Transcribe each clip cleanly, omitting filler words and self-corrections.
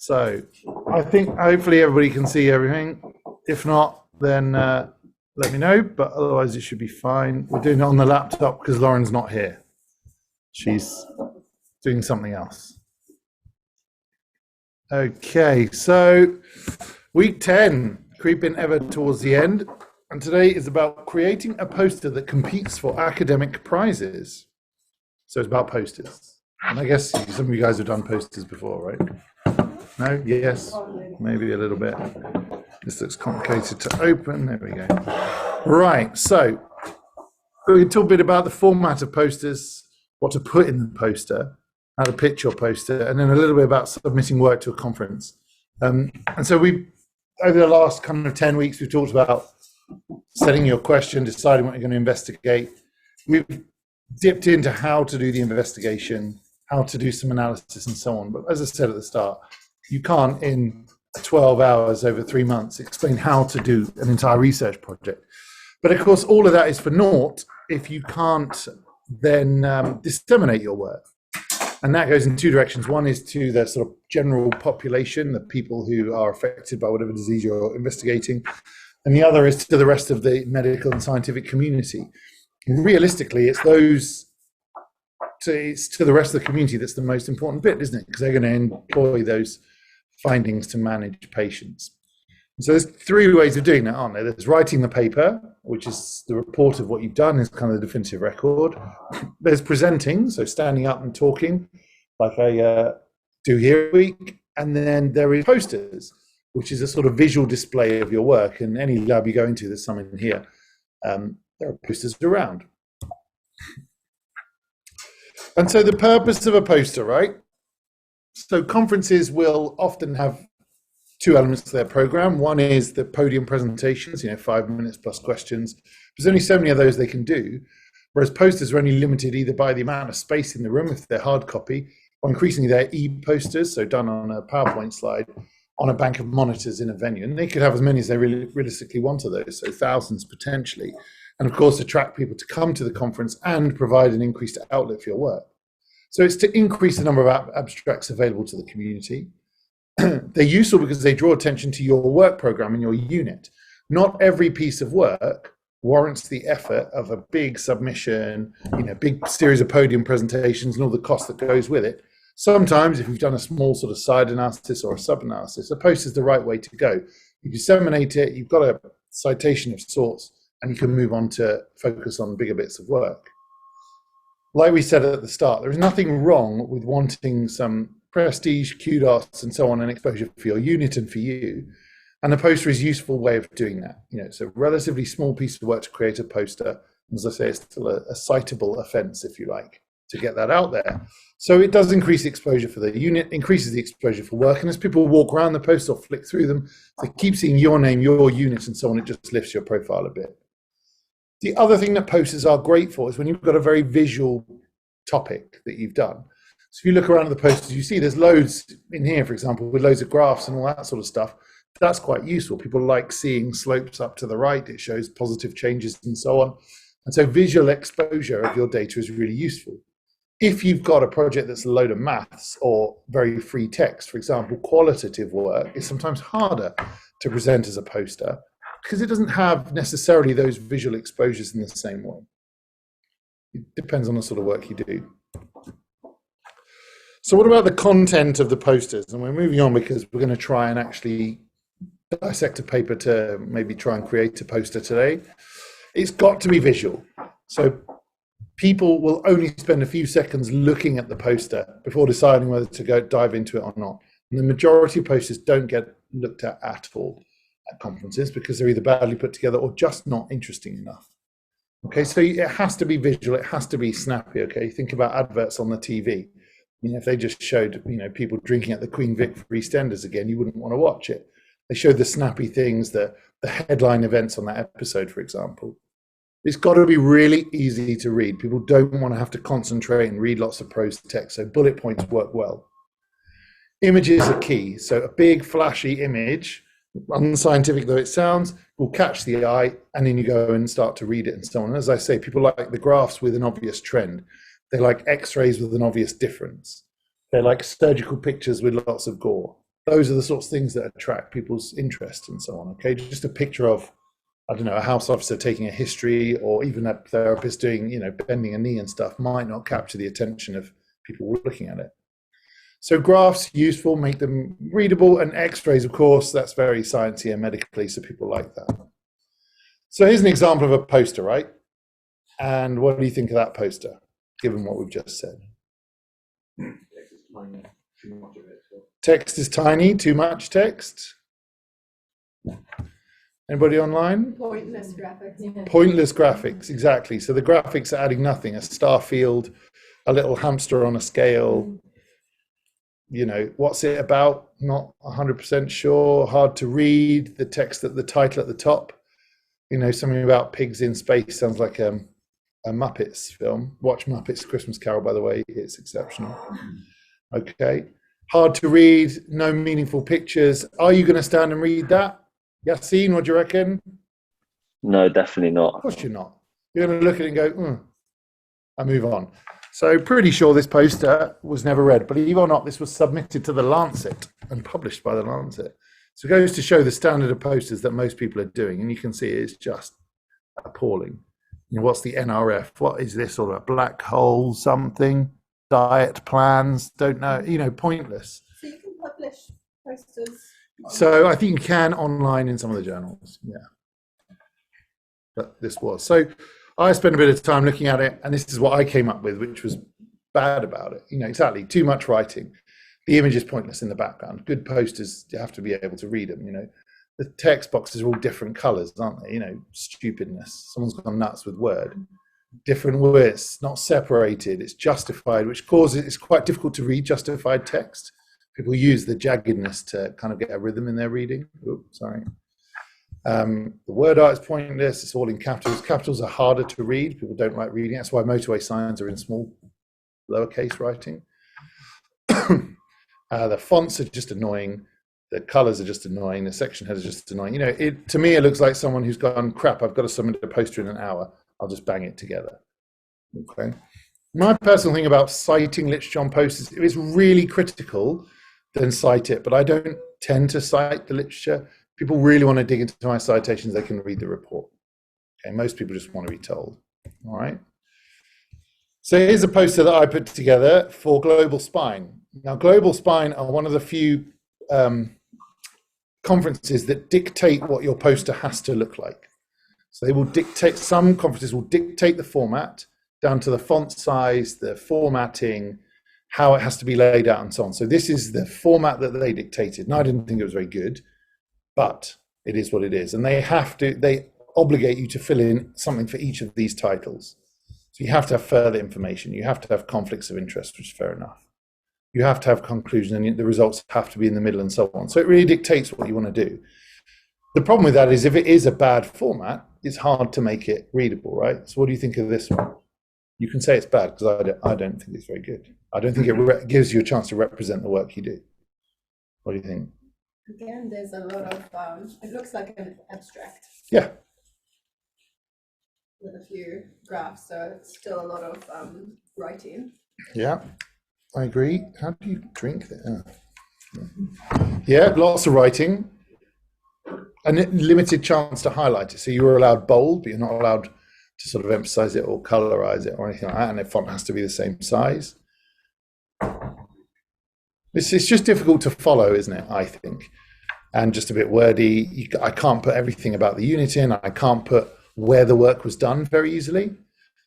So I think hopefully everybody can see everything. If not, then let me know, but otherwise it should be fine. We're doing it on the laptop because Lauren's not here. She's doing something else. Okay, so week 10, creeping ever towards the end. And today is about creating a poster that competes for academic prizes. So it's about posters. And I guess some of you guys have done posters before, right? No? Yes? Maybe a little bit. This looks complicated to open. There we go. Right, so we're going to talk a bit about the format of posters, what to put in the poster, how to pitch your poster, and then a little bit about submitting work to a conference. And so over the last kind of 10 weeks, we've talked about setting your question, deciding what you're going to investigate. We've dipped into how to do the investigation, how to do some analysis and so on. But as I said at the start, you can't in 12 hours over 3 months explain how to do an entire research project. But of course, all of that is for naught if you can't then disseminate your work. And that goes in two directions. One is to the sort of general population, the people who are affected by whatever disease you're investigating. And the other is to the rest of the medical and scientific community. Realistically, it's to the rest of the community that's the most important bit, isn't it? Because they're going to employ those findings to manage patients. So there's three ways of doing that, aren't there? There's writing the paper, which is the report of what you've done, is kind of the definitive record. There's presenting, so standing up and talking, like I do here a week. And then there is posters, which is a sort of visual display of your work. And any lab you go into, there's some in here. There are posters around. And so the purpose of a poster, right? So conferences will often have two elements to their program. One is the podium presentations, 5 minutes plus questions. There's only so many of those they can do, whereas posters are only limited either by the amount of space in the room, if they're hard copy, or increasingly they're e-posters, so done on a PowerPoint slide, on a bank of monitors in a venue. And they could have as many as they really realistically want of those, so thousands potentially. And of course, attract people to come to the conference and provide an increased outlet for your work. So it's to increase the number of abstracts available to the community. They're useful because they draw attention to your work program and your unit. Not every piece of work warrants the effort of a big submission, big series of podium presentations and all the cost that goes with it. Sometimes if you've done a small sort of side analysis or a sub-analysis, a poster is the right way to go. You disseminate it, you've got a citation of sorts, and you can move on to focus on bigger bits of work. Like we said at the start, there is nothing wrong with wanting some prestige, kudos, and so on, and exposure for your unit and for you. And a poster is a useful way of doing that. It's a relatively small piece of work to create a poster. As I say, it's still a citable offense, if you like, to get that out there. So it does increase the exposure for the unit, increases the exposure for work. And as people walk around the poster or flick through them, they keep seeing your name, your unit, and so on. It just lifts your profile a bit. The other thing that posters are great for is when you've got a very visual topic that you've done. So if you look around at the posters, you see there's loads in here, for example, with loads of graphs and all that sort of stuff. That's quite useful. People like seeing slopes up to the right. It shows positive changes and so on. And so visual exposure of your data is really useful. If you've got a project that's a load of maths or very free text, for example, qualitative work is sometimes harder to present as a poster because it doesn't have necessarily those visual exposures in the same way. It depends on the sort of work you do. So what about the content of the posters? And we're moving on because we're going to try and actually dissect a paper to maybe try and create a poster today. It's got to be visual. So people will only spend a few seconds looking at the poster before deciding whether to go dive into it or not. And the majority of posters don't get looked at all at conferences because they're either badly put together or just not interesting enough. Okay, so it has to be visual. It has to be snappy. Okay, think about adverts on the TV. If they just showed, people drinking at the Queen Vic for EastEnders again, you wouldn't want to watch it. They showed the snappy things, the headline events on that episode, for example. It's got to be really easy to read. People don't want to have to concentrate and read lots of prose text, so bullet points work well. Images are key. So a big, flashy image, unscientific though it sounds, will catch the eye, and then you go and start to read it and so on. As I say, people like the graphs with an obvious trend. They like x-rays with an obvious difference. They like surgical pictures with lots of gore. Those are the sorts of things that attract people's interest and so on. Okay, just a picture of, I don't know, a house officer taking a history, or even a therapist doing, bending a knee and stuff, might not capture the attention of people looking at it. So graphs, useful, make them readable, and x-rays, of course, that's very sciencey and medically, so people like that. So here's an example of a poster, right? And what do you think of that poster, given what we've just said? Text is tiny, too much text. Anybody online? Pointless graphics. Pointless graphics, exactly. So the graphics are adding nothing. A star field, a little hamster on a scale. What's it about? Not 100% sure. Hard to read. The text at the title at the top. Something about pigs in space sounds like a Muppets film. Watch Muppets Christmas Carol, by the way. It's exceptional. Okay. Hard to read. No meaningful pictures. Are you going to stand and read that? Yassine, what do you reckon? No, definitely not. Of course you're not. You're going to look at it and go, and move on. So pretty sure this poster was never read. Believe it or not, this was submitted to the Lancet and published by the Lancet. So it goes to show the standard of posters that most people are doing. And you can see it's just appalling. What's the NRF? What is this all about? Black hole something? Diet plans? Don't know. Pointless. So you can publish posters. So I think you can online in some of the journals, yeah. But this was. So I spent a bit of time looking at it, and this is what I came up with, which was bad about it. Exactly, too much writing. The image is pointless in the background. Good posters, you have to be able to read them, The text boxes are all different colors, aren't they? Stupidness. Someone's gone nuts with Word. Different words, not separated. It's justified, which causes, it's quite difficult to read justified text. People use the jaggedness to kind of get a rhythm in their reading. Oops, sorry. The word art is pointless. It's all in capitals. Capitals are harder to read. People don't like reading. That's why motorway signs are in small, lowercase writing. The fonts are just annoying. The colors are just annoying. The section heads are just annoying. To me, it looks like someone who's gone, crap, I've got to submit a poster in an hour. I'll just bang it together. Okay. My personal thing about citing literature on posters, if it's really critical, then cite it. But I don't tend to cite the literature. People really want to dig into my citations, they can read the report. Okay, most people just want to be told. All right. So here's a poster that I put together for Global Spine. Now, Global Spine are one of the few conferences that dictate what your poster has to look like. So they will dictate, some conferences will dictate the format down to the font size, the formatting, how it has to be laid out and so on. So this is the format that they dictated. And I didn't think it was very good, but it is what it is. And they obligate you to fill in something for each of these titles. So you have to have further information. You have to have conflicts of interest, which is fair enough. You have to have conclusion, and the results have to be in the middle and so on. So it really dictates what you want to do. The problem with that is if it is a bad format, it's hard to make it readable, right? So what do you think of this one? You can say it's bad because I don't think it's very good. I don't think it gives you a chance to represent the work you do. What do you think? Again, there's a lot of, it looks like an abstract. Yeah. With a few graphs, so it's still a lot of writing. Yeah, I agree. How do you drink that? Yeah, lots of writing. And limited chance to highlight it. So you were allowed bold, but you're not allowed to sort of emphasize it or colorize it or anything like that. And the font has to be the same size. It's just difficult to follow, isn't it? I think. And just a bit wordy. I can't put everything about the unit in. I can't put where the work was done very easily.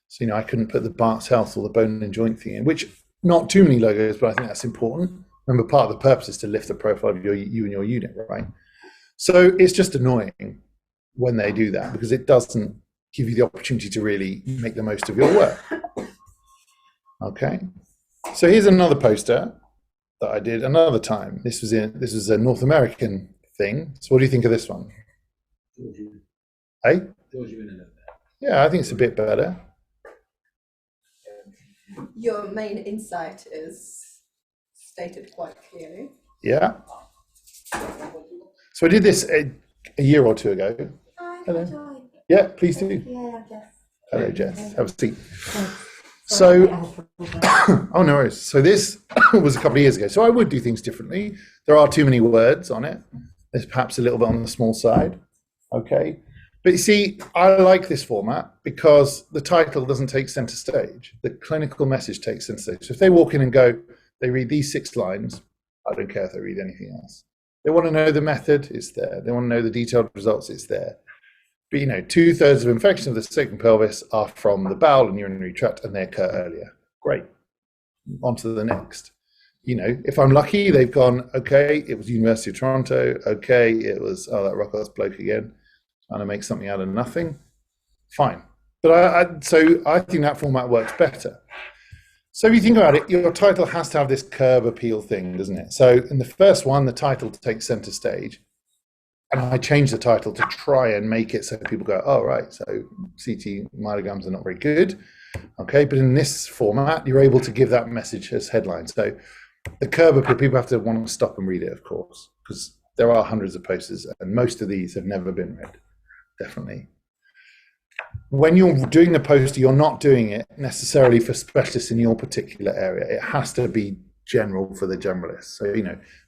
So, I couldn't put the Bart's Health or the bone and joint thing in, which not too many logos, but I think that's important. Remember, part of the purpose is to lift the profile of you and your unit, right? So it's just annoying when they do that because it doesn't give you the opportunity to really make the most of your work. Okay. So here's another poster that I did another time. This was a North American thing. So what do you think of this one? Hey? Yeah, I think it's a bit better. Your main insight is stated quite clearly. Yeah. So I did this a year or two ago. Hi, Hello. Joy. Yeah, please do. Yeah, Jess. Hello, Jess. Have a seat. So, oh no worries. So this was a couple of years ago. So I would do things differently. There are too many words on it. There's perhaps a little bit on the small side. Okay. But you see, I like this format because the title doesn't take center stage. The clinical message takes center stage. So if they walk in and go, they read these 6 lines, I don't care if they read anything else. They want to know the method, it's there. They want to know the detailed results, it's there. But 2/3 of infection of the sacrum pelvis are from the bowel and urinary tract, and they occur earlier. Great. On to the next. If I'm lucky, they've gone, okay, it was University of Toronto. Okay, it was, that rock-ass bloke again, trying to make something out of nothing. Fine. But I think that format works better. So if you think about it, your title has to have this curb appeal thing, doesn't it? So in the first one, the title takes center stage. And I changed the title to try and make it so people go, oh, right, so CT myelograms are not very good. Okay, but in this format, you're able to give that message as headline. So the curb appeal, people have to want to stop and read it, of course, because there are hundreds of posters, and most of these have never been read, definitely. When you're doing the poster, you're not doing it necessarily for specialists in your particular area. It has to be general for the generalist. So,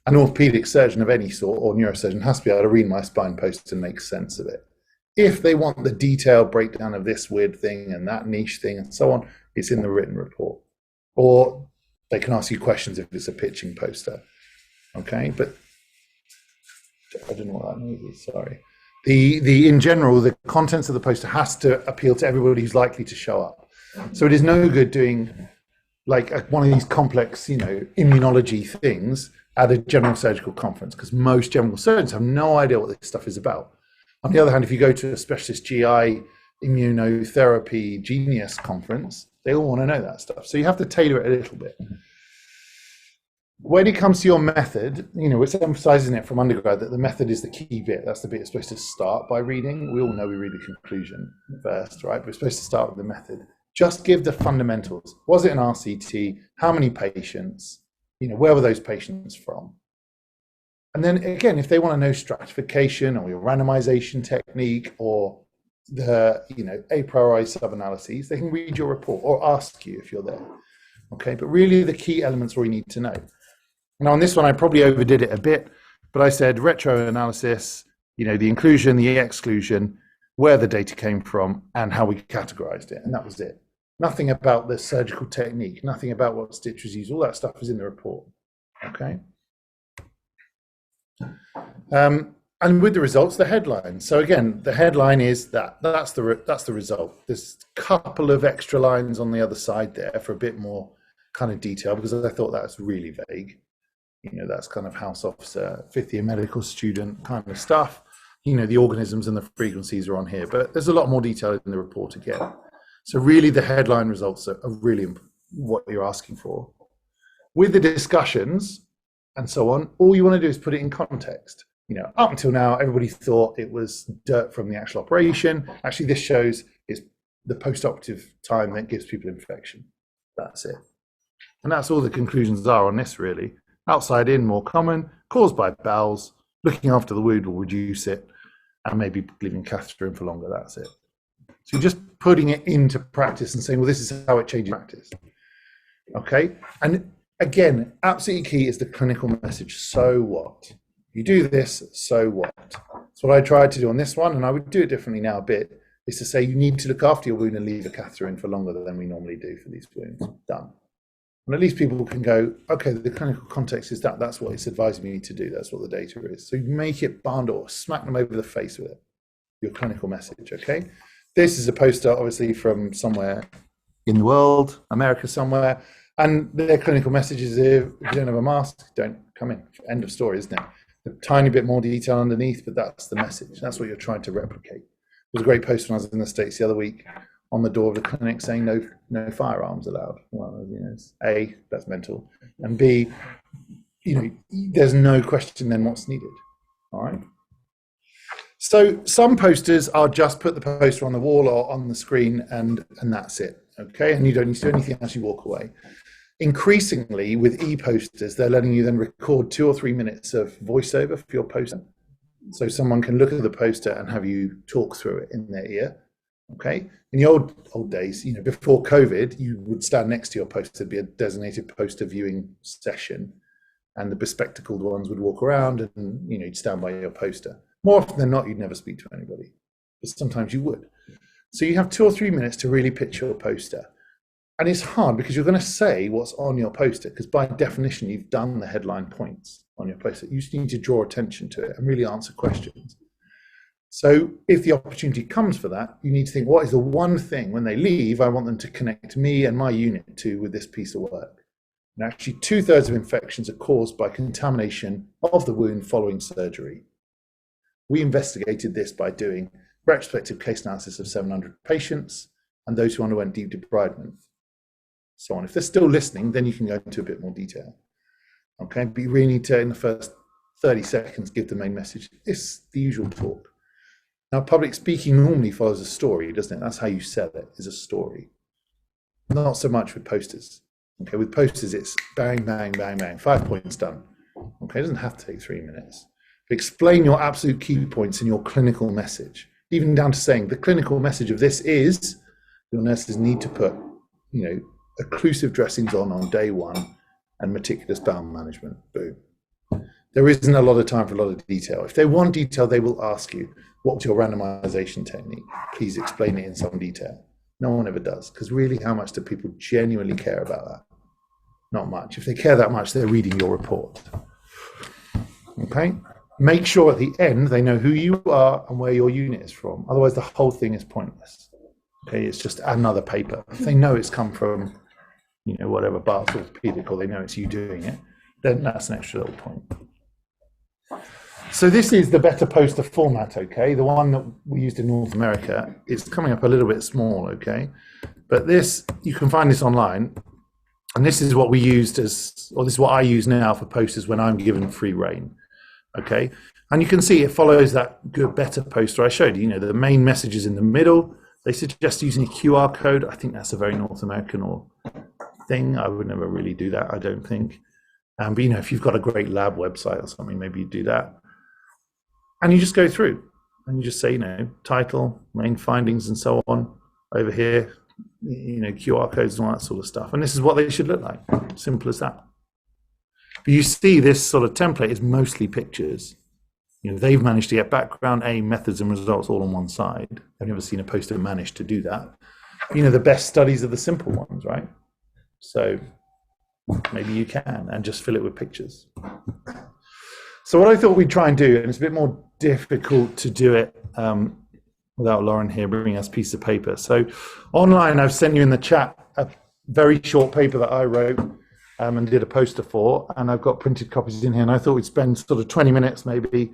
an orthopedic surgeon of any sort or neurosurgeon has to be able to read my spine poster and make sense of it. If they want the detailed breakdown of this weird thing and that niche thing and so on, it's in the written report. Or they can ask you questions if it's a pitching poster. Okay, but I don't know what that means, sorry. In general, the contents of the poster has to appeal to everybody who's likely to show up. So it is no good doing like one of these complex, immunology things at a general surgical conference, because most general surgeons have no idea what this stuff is about. On the other hand, if you go to a specialist GI immunotherapy genius conference, they all want to know that stuff. So you have to tailor it a little bit. When it comes to your method, it's emphasizing it from undergrad that the method is the key bit. That's the bit you're supposed to start by reading. We all know we read the conclusion first, right? But we're supposed to start with the method. Just give the fundamentals. Was it an RCT? How many patients? Where were those patients from? And then again, if they want to know stratification or your randomization technique or the, a priori sub-analyses, they can read your report or ask you if you're there. Okay, but really the key elements we need to know. Now on this one, I probably overdid it a bit, but I said retro analysis, the inclusion, the exclusion, where the data came from and how we categorized it. And that was it. Nothing about the surgical technique, nothing about what stitch was used. All that stuff is in the report. Okay. And with the results, the headline. So again, the headline is that's the result. There's a couple of extra lines on the other side there for a bit more kind of detail, because I thought that's really vague. That's kind of house officer, 5th year medical student kind of stuff. The organisms and the frequencies are on here, but there's a lot more detail in the report again. So really the headline results are really what you're asking for. With the discussions and so on, all you want to do is put it in context. Up until now, everybody thought it was dirt from the actual operation. Actually, this shows it's the post-operative time that gives people infection. That's it. And that's all the conclusions are on this, really. Outside in, more common, caused by bowels, looking after the wound will reduce it, and maybe leaving catheter in for longer, that's it. So you're just putting it into practice and saying, well, this is how it changes practice. Okay, and again, absolutely key is the clinical message, so what? You do this, so what? That's what I tried to do on this one, and I would do it differently now a bit, is to say you need to look after your wound and leave a catheter in for longer than we normally do for these wounds. Done. And at least people can go, okay, the clinical context is that's what it's advising me to do, that's what the data is. So you make it barn door, smack them over the face with it, your clinical message, okay? This is a poster, obviously, from somewhere in the world, America somewhere, and their clinical message is if you don't have a mask, don't come in. End of story, isn't it? A tiny bit more detail underneath, but that's the message. That's what you're trying to replicate. There was a great post when I was in the States the other week on the door of the clinic saying no firearms allowed. Well, A, that's mental, and B, there's no question then what's needed. All right. So some posters are just put the poster on the wall or on the screen and that's it. Okay, and you don't need to do anything as you walk away. Increasingly with e-posters, they're letting you then record 2 or 3 minutes of voiceover for your poster. So someone can look at the poster and have you talk through it in their ear. Okay, in the old days, before COVID, you would stand next to your poster. There'd be a designated poster viewing session, and the bespectacled ones would walk around, and you'd stand by your poster. More often than not, you'd never speak to anybody, but sometimes you would. So you have 2 or 3 minutes to really pitch your poster. And it's hard because you're going to say what's on your poster, because by definition, you've done the headline points on your poster. You just need to draw attention to it and really answer questions. So if the opportunity comes for that, you need to think, what is the one thing when they leave, I want them to connect me and my unit to with this piece of work? And actually 2/3 of infections are caused by contamination of the wound following surgery. We investigated this by doing retrospective case analysis of 700 patients and those who underwent deep debridement. So on. If they're still listening, then you can go into a bit more detail. Okay, but you really need to, in the first 30 seconds, give the main message. It's the usual talk. Now, public speaking normally follows a story, doesn't it? That's how you sell it, is a story. Not so much with posters. Okay, with posters, it's bang, bang, bang, bang, 5 points done. Okay, it doesn't have to take 3 minutes. Explain your absolute key points in your clinical message, even down to saying the clinical message of this is your nurses need to put, occlusive dressings on day one and meticulous bowel management. Boom. There isn't a lot of time for a lot of detail. If they want detail, they will ask you, what's your randomization technique? Please explain it in some detail. No one ever does, because really, how much do people genuinely care about that? Not much. If they care that much, they're reading your report. Okay? Make sure at the end they know who you are and where your unit is from. Otherwise, the whole thing is pointless. Okay? It's just another paper. If they know it's come from whatever Bart's orthopedic, or they know it's you doing it, then that's an extra little point. So this is the better poster format, okay? The one that we used in North America is coming up a little bit small, okay? But this, you can find this online, and this is what we used this is what I use now for posters when I'm given free rein, okay? And you can see it follows that good, better poster I showed you. The main message is in the middle. They suggest using a QR code. I think that's a very North American thing. I would never really do that, I don't think. But if you've got a great lab website or something, maybe you do that. And you just go through and you just say, title, main findings, and so on over here, QR codes and all that sort of stuff. And this is what they should look like. Simple as that. But you see this sort of template is mostly pictures. They've managed to get background, methods and results all on one side. I've never seen a poster manage to do that. The best studies are the simple ones, right? So maybe you can, and just fill it with pictures. So what I thought we'd try and do, and it's a bit more difficult to do it without Lauren here bringing us a piece of paper. So online, I've sent you in the chat a very short paper that I wrote and did a poster for, and I've got printed copies in here, and I thought we'd spend sort of 20 minutes maybe,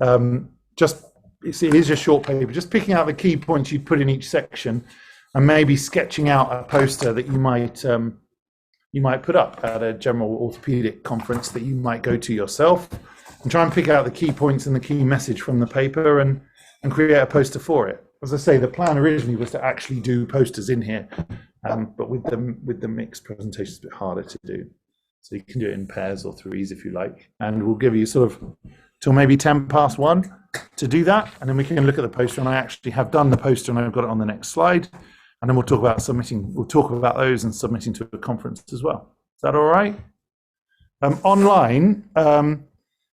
it is a short paper, just picking out the key points you'd put in each section, and maybe sketching out a poster that you might put up at a general orthopedic conference that you might go to yourself, and try and pick out the key points and the key message from the paper and create a poster for it. As I say, the plan originally was to actually do posters in here, but with the mixed presentation, it's a bit harder to do. So you can do it in pairs or threes if you like, and we'll give you sort of till maybe 1:10 to do that, and then we can look at the poster. And I actually have done the poster, and I've got it on the next slide, and then we'll talk about submitting. We'll talk about those and submitting to a conference as well. Is that all right? Online.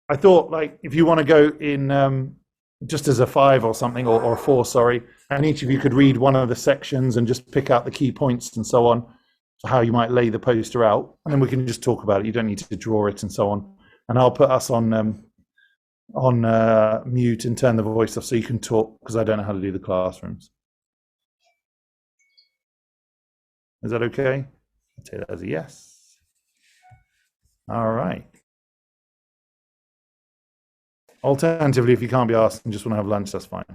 I thought, if you want to go in just as a 5 or something, or a 4, sorry, and each of you could read one of the sections and just pick out the key points and so on, for how you might lay the poster out, and then we can just talk about it. You don't need to draw it and so on. And I'll put us on mute and turn the voice off so you can talk, because I don't know how to do the classrooms. Is that okay? I'd say that as a yes. All right. Alternatively, if you can't be asked and just want to have lunch, that's fine.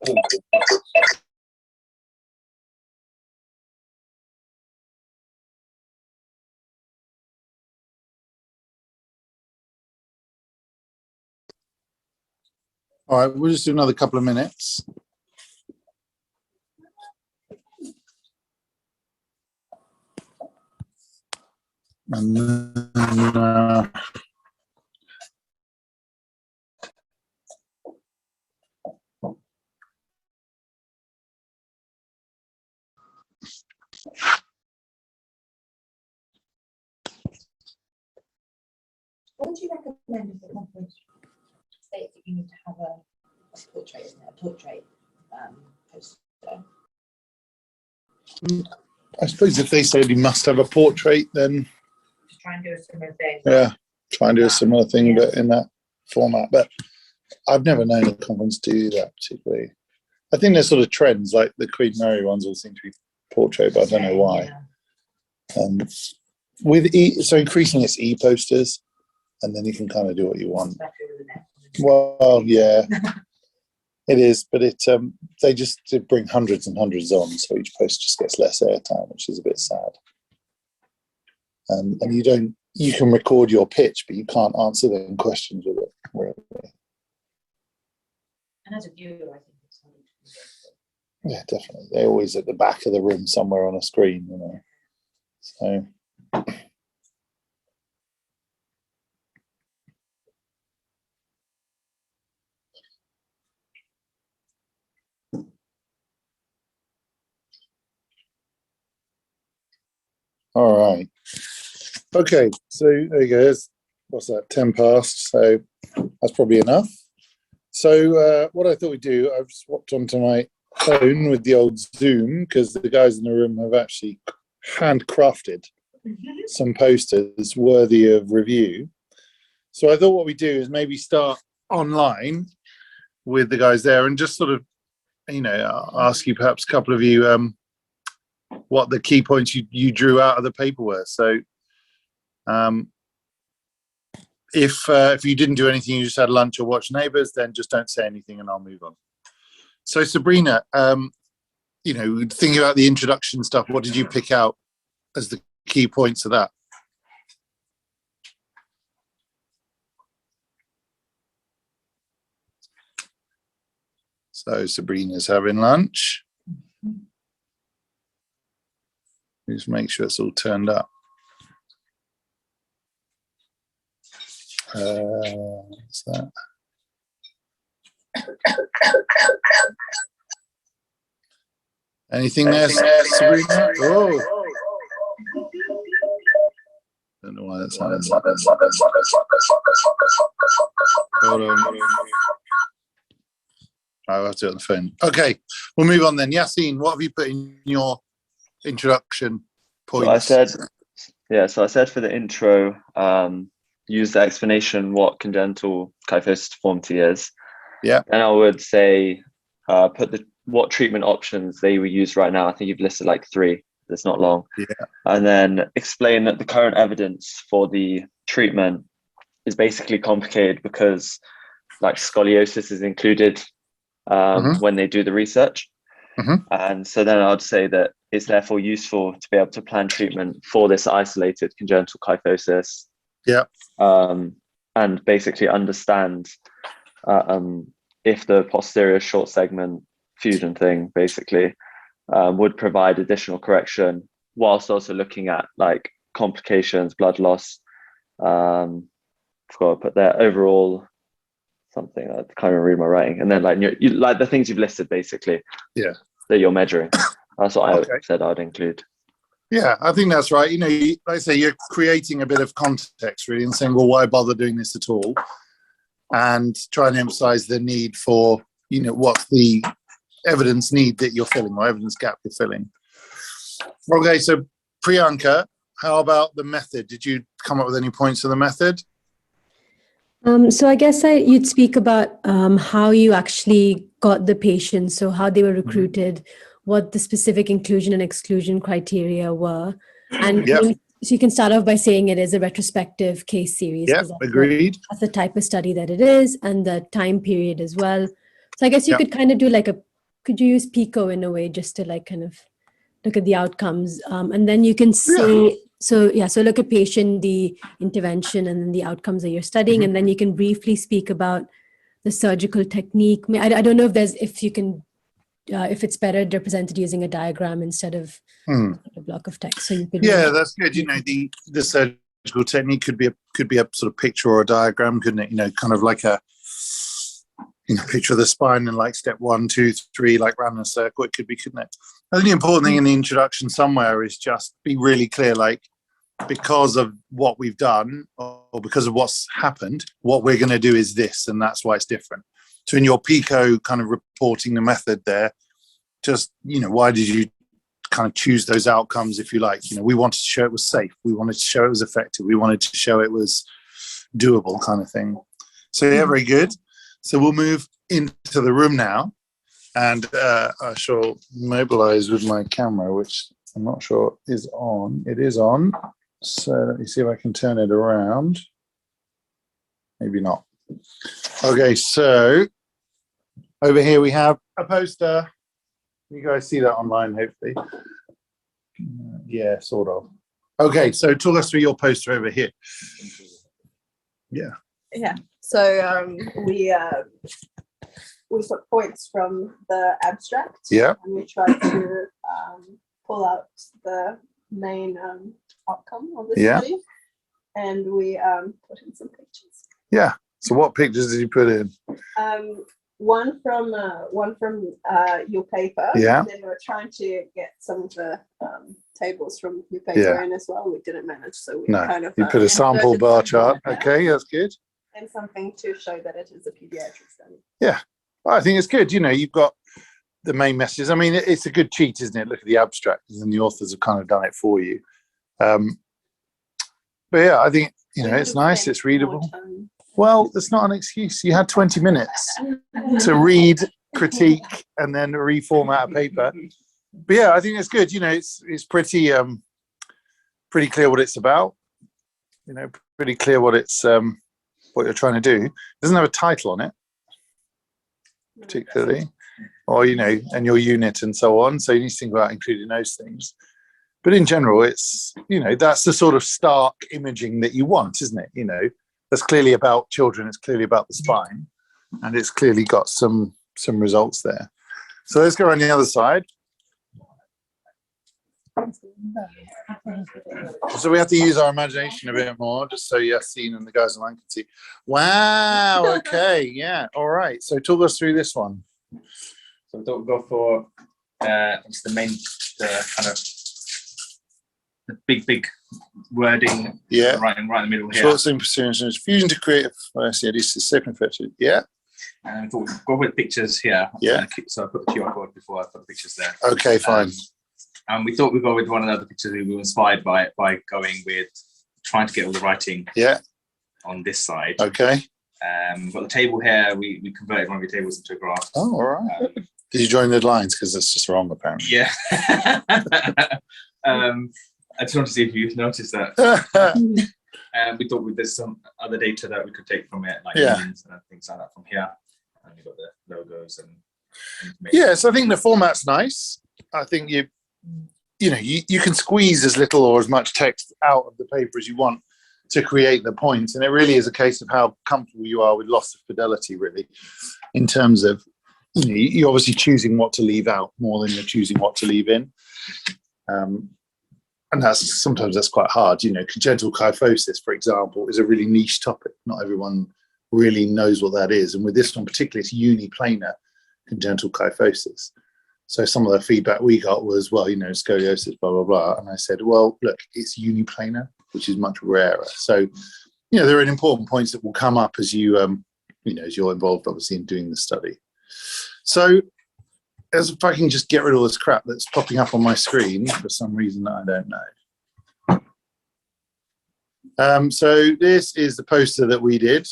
All right, we'll just do another couple of minutes. And then, What would you recommend if the conference states that you need to have a portrait, isn't it? A portrait poster? I suppose if they said you must have a portrait, then Try and do a similar thing. yeah, try and do a similar thing, but in that format. But I've never known a conference to do that particularly. I think there's sort of trends, like the Queen Mary ones all seem to be portrait, but I don't know why. Yeah. So increasingly it's e-posters, and then you can kind of do what you want. Well, yeah, it is, but they just bring hundreds and hundreds on, so each post just gets less airtime, which is a bit sad. And you can record your pitch, but you can't answer them questions with it, really. And as a viewer, I think it's something to Yeah, definitely. They're always at the back of the room somewhere on a screen, you know. So all right. Okay, so there you go. What's that? 10 past. So that's probably enough. So what I thought we'd do, I've swapped onto my phone with the old Zoom because the guys in the room have actually handcrafted some posters worthy of review. So I thought what we do is maybe start online with the guys there and just sort of, ask you, perhaps a couple of you, what the key points you drew out of the paper were. So if you didn't do anything, you just had lunch or watched Neighbours, then just don't say anything and I'll move on. So Sabrina, thinking about the introduction stuff, what did you pick out as the key points of that? So Sabrina's having lunch. Just make sure it's all turned up. What's that? Anything there, Sabrina? Oh. Don't know why that's happening. Hold on. I'll have to do it on the phone. Okay, we'll move on then. Yassine, what have you put in your introduction points? So I said for the intro, use the explanation what congenital kyphosis deformity is. Yeah. And I would say put what treatment options they were used right now. I think you've listed like 3. It's not long. Yeah. And then explain that the current evidence for the treatment is basically complicated because like scoliosis is included when they do the research. And so then I'd say that it's therefore useful to be able to plan treatment for this isolated congenital kyphosis. Yeah. And basically understand if the posterior short segment fusion thing basically would provide additional correction whilst also looking at like complications, blood loss. Forgot to put there overall something. I can't even read my writing. And then like you like the things you've listed basically. Yeah. That you're measuring. That's what I said I'd include. Yeah, I think that's right. Like I say, you're creating a bit of context really and saying, well, why bother doing this at all? And try and emphasize the need for, what's the evidence need that you're filling or evidence gap you're filling. Okay, so Priyanka, how about the method? Did you come up with any points for the method? So I guess you'd speak about how you actually got the patients, so how they were recruited, what the specific inclusion and exclusion criteria were. And so you can start off by saying it is a retrospective case series. Yeah, agreed. That's the type of study that it is and the time period as well. So I guess you could kind of do like a could you use Pico in a way just to like kind of look at the outcomes, and then you can see. So look at patient, the intervention, and then the outcomes that you're studying, and then you can briefly speak about the surgical technique. I don't know if you can, if it's better represented using a diagram instead of a block of text. So you could. Yeah, that's good. The surgical technique could be a sort of picture or a diagram, couldn't it? Kind of like a picture of the spine and like step 1, 2, 3, like round in a circle. It could be, couldn't it? I think the important thing in the introduction somewhere is just be really clear, like, because of what we've done or because of what's happened, what we're going to do is this, and that's why it's different. So in your PICO kind of reporting the method there, just, why did you kind of choose those outcomes, if you like? We wanted to show it was safe. We wanted to show it was effective. We wanted to show it was doable, kind of thing. So yeah, very good. So we'll move into the room now, and I shall mobilize with my camera, which I'm not sure is on. It is on. So let me see if I can turn it around. Maybe not. Okay, so over here we have a poster. You guys see that online, hopefully. Yeah, sort of. Okay, so talk us through your poster over here. Yeah. So we took points from the abstract. Yeah. And we tried to pull out the main outcome of the study, and we put in some pictures. Yeah. So what pictures did you put in? One from your paper. Yeah. And then we were trying to get some of the tables from your paper in as well. We didn't manage, so we kind of you put a sample bar chart. Okay, that's good. And something to show that it is a pediatric study. Yeah, I think it's good. You've got the main messages. I mean, it's a good cheat, isn't it? Look at the abstract, and the authors have kind of done it for you. But yeah, I think it's nice. It's readable. Well, that's not an excuse. You had 20 minutes to read, critique, and then reformat a paper. But yeah, I think it's good. It's pretty clear what it's about. Pretty clear what it's what you're trying to do. It doesn't have a title on it, particularly, or and your unit and so on. So you need to think about including those things. But in general, it's that's the sort of stark imaging that you want, isn't it? That's clearly about children. It's clearly about the spine, and it's clearly got some results there. So let's go around the other side. So we have to use our imagination a bit more, just so Yassine and the guys online can see. Wow. Okay. Yeah. All right. So talk us through this one. So we thought we'd go for it's the kind of the big wording. Yeah. Right in the middle here. Short simple fusion to create this is safe and effective. Yeah. And we thought we'd go with pictures here. Yeah. So I put the QR code before I put the pictures there. Okay. Fine. And we thought we'd go with one of the pictures we were inspired by going with trying to get all the writing on this side. Okay. We've got the table here. We converted one of your tables into a graph. Oh, all right. Did you join the lines? Because that's just wrong, apparently. Yeah. I just want to see if you've noticed that. We thought there's some other data that we could take from it, like names and things like that from here. And we've got the logos and information. Yeah, so I think the format's nice. I think you can squeeze as little or as much text out of the paper as you want to create the points, and it really is a case of how comfortable you are with loss of fidelity, really, in terms of you're obviously choosing what to leave out more than you're choosing what to leave in, and sometimes that's quite hard. Congenital kyphosis, for example, is a really niche topic. Not everyone really knows what that is, and with this one particularly, it's uniplanar congenital kyphosis. So some of the feedback we got was, well, scoliosis, blah, blah, blah. And I said, well, look, it's uniplanar, which is much rarer. So, there are important points that will come up as you, as you're involved, obviously, in doing the study. So if I can just get rid of all this crap that's popping up on my screen for some reason that I don't know. So this is the poster that we did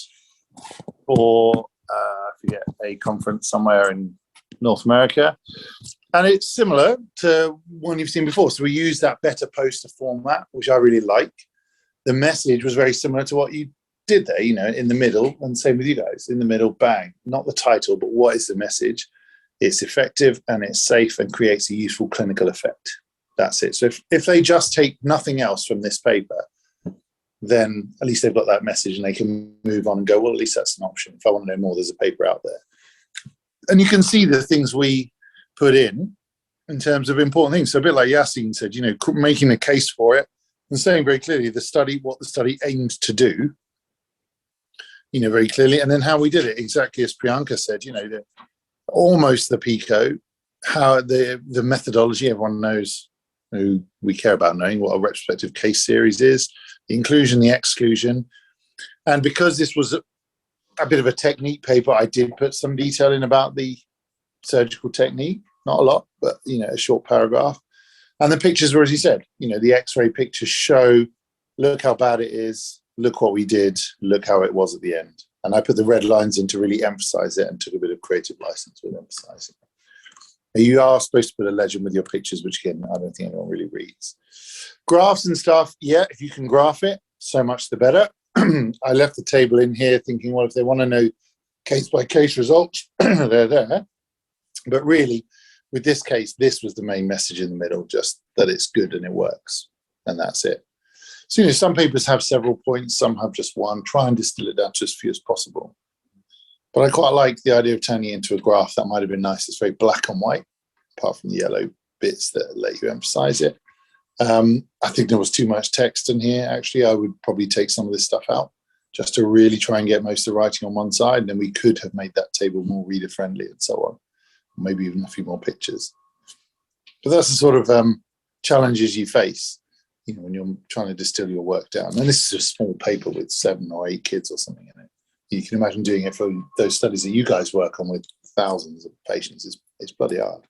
for, I forget, a conference somewhere in North America, and it's similar to one you've seen before. So we use that better poster format, which I really like. The message was very similar to what you did there, in the middle, and same with you guys. In the middle, bang, not the title, but what is the message? it's effective, and it's safe, and creates a useful clinical effect. That's it. So if they just take nothing else from this paper, then at least they've got that message and they can move on and go, well, at least that's an option. If I want to know more, there's a paper out there. And you can see the things we put in terms of important things. So a bit like Yassine said, you know, making a case for it and saying very clearly what the study aimed to do, you know, very clearly, and then how we did it, exactly as Priyanka said, you know, almost the PICO, how the methodology, everyone knows who we care about knowing what a retrospective case series is, the inclusion, the exclusion. And because this was a bit of a technique paper, I did put some detail in about the surgical technique, not a lot, but, you know, a short paragraph. And the pictures were, as you said, you know, the X-ray pictures show, look how bad it is, look what we did, look how it was at the end. And I put the red lines in to really emphasize it and took a bit of creative license with emphasizing it. You are supposed to put a legend with your pictures, which again, I don't think anyone really reads. Graphs and stuff, yeah, if you can graph it, so much the better. I left the table in here thinking, well, if they want to know case-by-case results, they're there. But really, with this case, this was the main message in the middle, just that it's good and it works, and that's it. So, you know, some papers have several points, some have just one. Try and distill it down to as few as possible. But I quite like the idea of turning it into a graph. That might have been nice. It's very black and white, apart from the yellow bits that let you emphasize it. I think there was too much text in here. Actually, I would probably take some of this stuff out just to really try and get most of the writing on one side. And then we could have made that table more reader friendly and so on. Maybe even a few more pictures. But that's the sort of challenges you face, you know, when you're trying to distill your work down. And this is a small paper with 7 or 8 kids or something in it. You can imagine doing it for those studies that you guys work on with thousands of patients. It's bloody hard.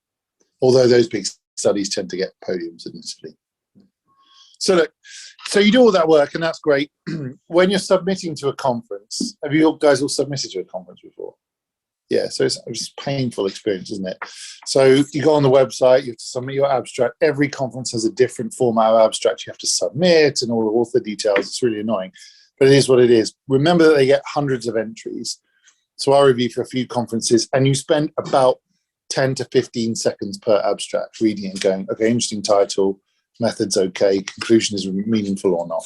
Although those big studies tend to get podiums, admittedly. So look, so you do all that work, and that's great. When you're submitting to a conference, have you guys all submitted to a conference before? Yeah, so it's a painful experience, isn't it? So you go on the website, you have to submit your abstract. Every conference has a different format of abstract you have to submit and all the author details. It's really annoying, but it is what it is. Remember that they get hundreds of entries. So I review for a few conferences, and you spend about 10 to 15 seconds per abstract reading it and going, okay, interesting title, method's okay, conclusion is meaningful or not.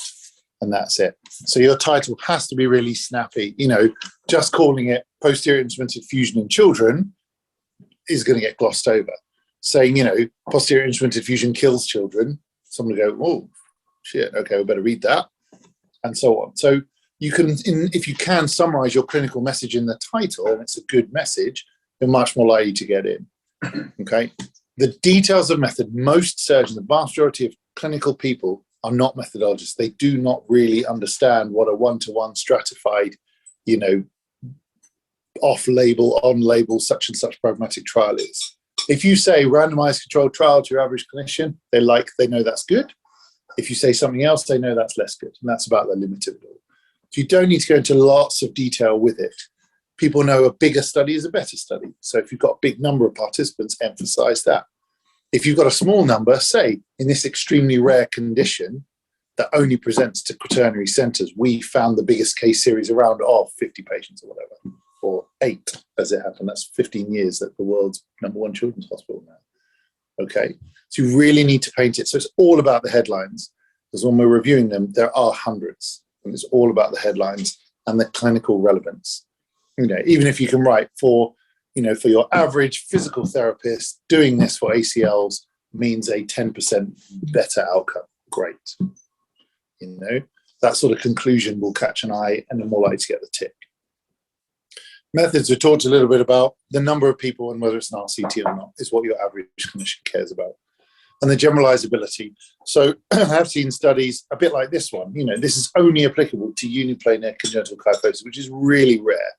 And that's it. So your title has to be really snappy. You know, just calling it posterior instrumented fusion in children is going to get glossed over. Saying, you know, posterior instrumented fusion kills children, someone will go, oh, shit, okay, we better read that, and so on. So you can, if you can summarize your clinical message in the title, and it's a good message, you're much more likely to get in. Okay? The details of method, most surgeons, the vast majority of clinical people are not methodologists. They do not really understand what a one-to-one stratified, you know, off-label, on-label, such and such pragmatic trial is. If you say randomized controlled trial to your average clinician, they know that's good. If you say something else, they know that's less good. And that's about the limit of it all. So you don't need to go into lots of detail with it. People know a bigger study is a better study. So if you've got a big number of participants, emphasize that. If you've got a small number, say, in this extremely rare condition that only presents to quaternary centers, we found the biggest case series around of 50 patients or whatever, or 8 as it happened. That's 15 years at the world's #1 children's hospital now. Okay, so you really need to paint it. So it's all about the headlines, because when we're reviewing them, there are hundreds, and it's all about the headlines and the clinical relevance. You know, even if you can write for, you know, for your average physical therapist, doing this for ACLs means a 10% better outcome. Great. You know, that sort of conclusion will catch an eye and are more likely to get the tick. Methods, we talked a little bit about the number of people and whether it's an RCT or not is what your average clinician cares about. And the generalizability. So I've seen studies a bit like this one. You know, this is only applicable to uniplanar congenital kyphosis, which is really rare.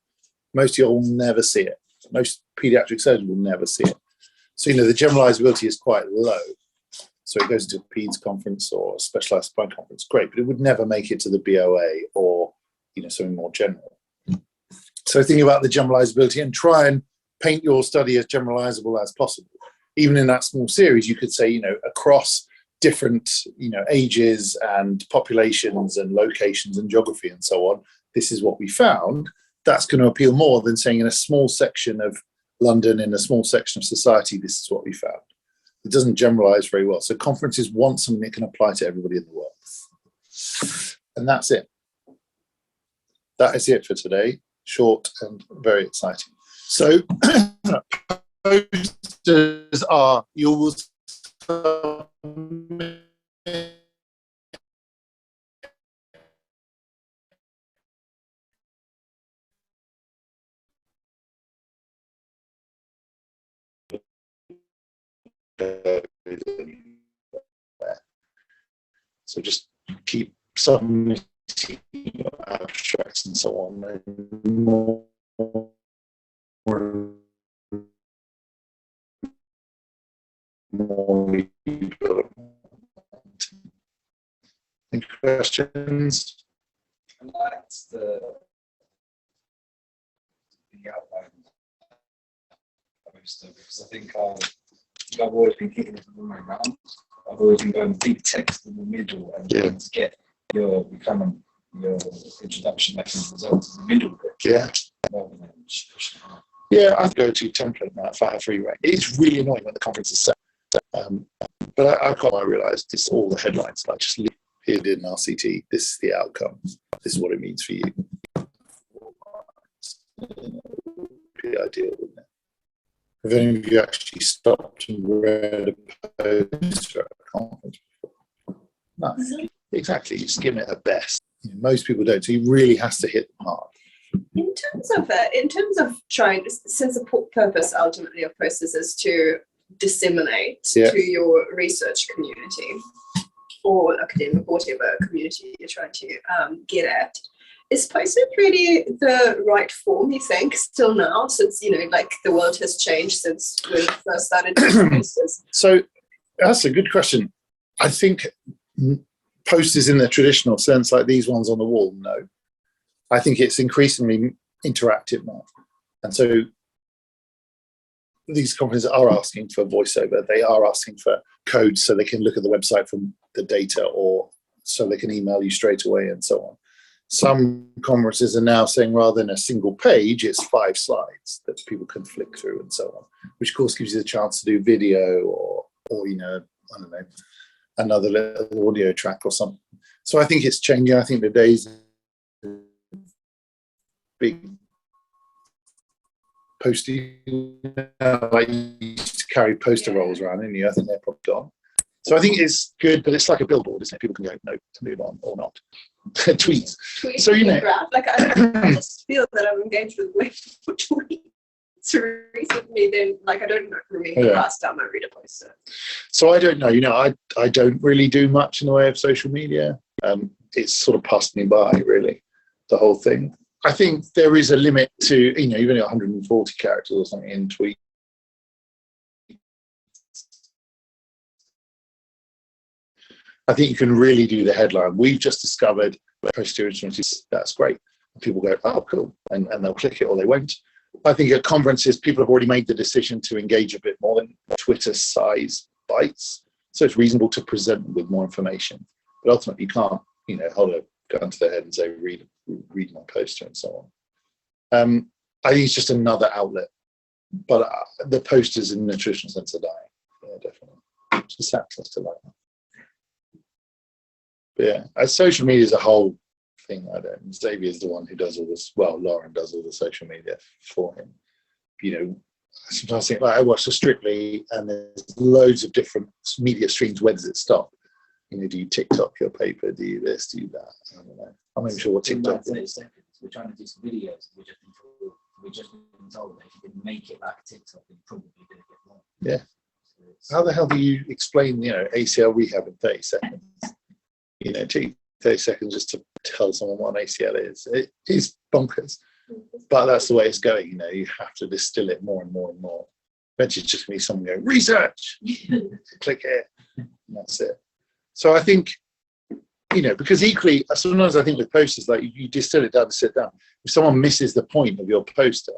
Most of you will never see it. Most pediatric surgeons will never see it. So, you know, the generalizability is quite low. So it goes to a PEDS conference or a specialized spine conference, great, but it would never make it to the BOA or, you know, something more general. So think about the generalizability and try and paint your study as generalizable as possible. Even in that small series, you could say, you know, across different, you know, ages and populations and locations and geography and so on, this is what we found. That's going to appeal more than saying in a small section of London in a small section of society, this is what we found. It doesn't generalize very well. So conferences want something that can apply to everybody in the world. And that's it. That is it for today. Short and very exciting. So posters are, you will submit so just keep submitting your abstracts and so on. And more any questions? I liked the outline poster because I think I've always been kicking it the wrong way around. I've always been going big text in the middle and trying to get your introduction lessons results in the middle bit. Yeah. Rather than just pushing hard. Yeah, I go to template now for our free rate. It's really annoying when the conference is set. But I realised it's all the headlines. Like just leave it in RCT. This is the outcome. This is what it means for you. Be ideal, wouldn't it? Have any of you actually stopped and read a poster at a conference before? No, exactly. You skim it at best. Most people don't. So he really has to hit them hard. In terms of trying, since the purpose ultimately of posters is to disseminate to your research community or academic, whatever community you're trying to get at, is posters really the right form, you think, still now, since, like the world has changed since when we first started doing posters? So that's a good question. I think posters in the traditional sense, like these ones on the wall, no. I think it's increasingly interactive now. And so these companies are asking for voiceover. They are asking for code so they can look at the website from the data, or so they can email you straight away and so on. Some conferences are now saying rather than a single page, it's 5 slides that people can flick through and so on, which of course gives you the chance to do video or I don't know, another little audio track or something. So I think it's changing. I think the days of big posting, like you used to carry poster rolls around, and I think they're probably gone. So I think it's good, but it's like a billboard, isn't it? People can go, no, to move on or not. Tweets. So, like I just feel that I'm engaged with way more tweets recently than, like, I don't remember the last time I read a poster. So I don't know, I don't really do much in the way of social media. It's sort of passed me by, really, the whole thing. I think there is a limit to, you've only got 140 characters or something in tweet. I think you can really do the headline. We've just discovered posterior instruments. That's great. And people go, oh, cool. And they'll click it or they won't. I think at conferences, people have already made the decision to engage a bit more than Twitter size bites. So it's reasonable to present them with more information. But ultimately, you can't, hold a gun to their head and say, read my poster and so on. I think it's just another outlet. But the posters in the traditional sense are dying. Yeah, definitely. It's just access to that. But yeah, social media is a whole thing. Xavier's the one who does all this. Well, Lauren does all the social media for him. Sometimes I think, I watch the Strictly, and there's loads of different media streams. Where does it stop? Do you TikTok your paper? Do you this? Do you that? I don't know. I'm not even sure what TikTok is. We're trying to do some videos. We're just been told that if you can make it like TikTok, you're probably going to get more. Yeah. How the hell do you explain, ACL rehab in 30 seconds? 30 seconds just to tell someone what an ACL is. It is bonkers, but that's the way it's going. You have to distill it more and more and more. Eventually, it's just going to be someone going, research, click here, and that's it. So I think, because equally, sometimes I think with posters, like you distill it down to sit down. If someone misses the point of your poster,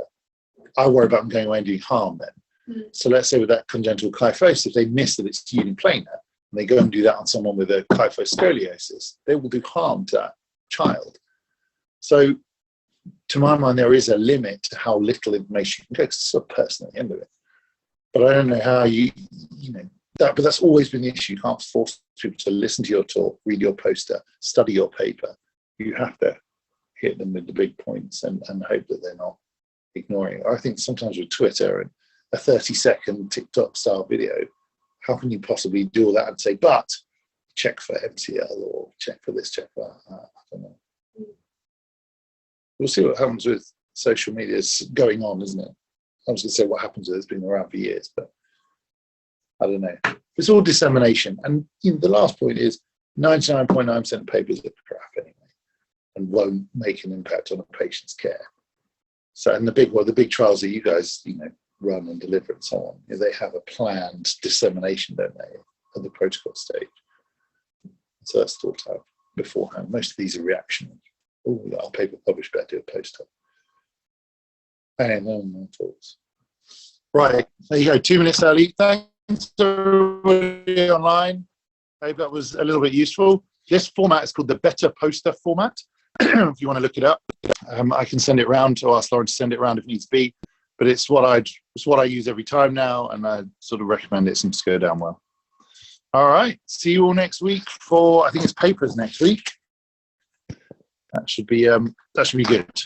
I worry about them going away and doing harm then. So let's say with that congenital kyphosis, if they miss that it's uniplanar, and they go and do that on someone with a kyphoscoliosis, they will do harm to that child. So to my mind, there is a limit to how little information you can go, because it's so personal at the end of it. But I don't know how you know, but that's always been the issue. You can't force people to listen to your talk, read your poster, study your paper. You have to hit them with the big points and hope that they're not ignoring it. I think sometimes with Twitter and a 30-second TikTok style video, how can you possibly do all that and say, but check for MCL or check for this, check for that? I don't know. We'll see what happens with social media. It's going on, isn't it? I was going to say what happens with it. It's been around for years, but I don't know. It's all dissemination. And you know, the last point is 99.9% of papers are crap anyway and won't make an impact on a patient's care. So, and the big trials that you guys, you know, run and deliver and so on, you know, they have a planned dissemination, don't they, at the protocol stage. So that's thought out beforehand. Most of these are reactionary. Oh, we got our paper published, better do a poster. And no more talks. Right, there you go, 2 minutes early. Thanks to everybody online. I hope that was a little bit useful. This format is called the Better Poster format. If you want to look it up, I can send it round, or ask Lauren to send it around if needs be. But it's what I use every time now, and I sort of recommend it. Seems to go down well. All right, see you all next week for, I think it's papers next week. That should be good.